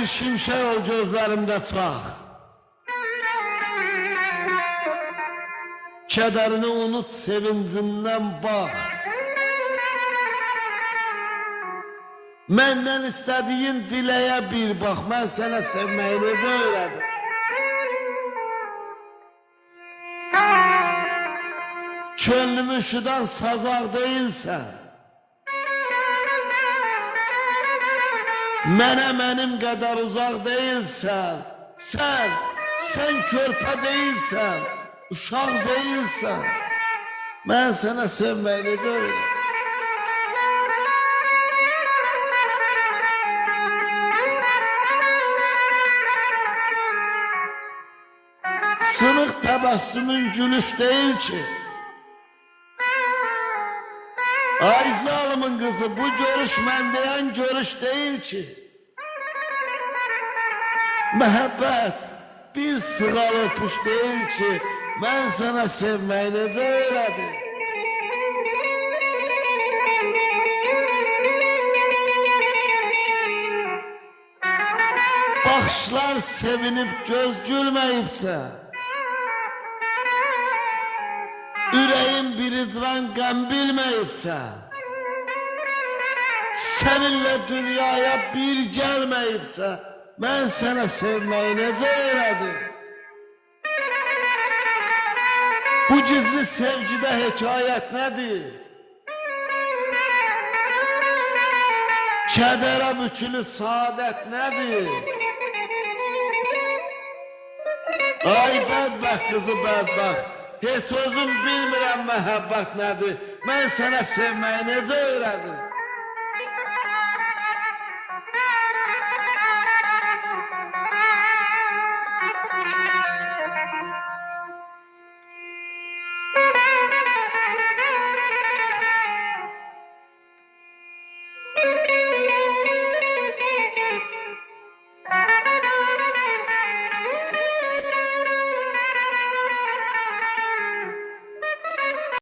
bir şimşek ol gözlerimde çağ. Kederini unut, sevincinden bak. Menden istediğin dileğe bir bak. Ben sana sevmeyi de öğrendim. Könlümü şudan sazak değilsen, benim kadar uzak değilsen, sen körpe değilsen, uşak değilsen, ben sana sevmeyi de öğrendim. Sınık tebessümün gülüş değil ki. Ay zalimin kızı, bu görüş mendeyen görüş değil ki. Muhabbet bir sığal öpüş değil ki. Ben sana sevmeyi necə öğrendim. Bakışlar sevinip göz gülmeyipse, yüreğim bir idran gəm bilmeyipse, seninle dünyaya bir gelmeyipse, ben sana sevmeyi necə öğrendim. Bu gizli sevgide hikayet nedir? Kədərə bükülü saadet nedir? Ay bədbəxt kızı bədbəxt, hiç özüm bilmirəm məhəbbət nədir. Ben sana sevmeyi necə öğrendim.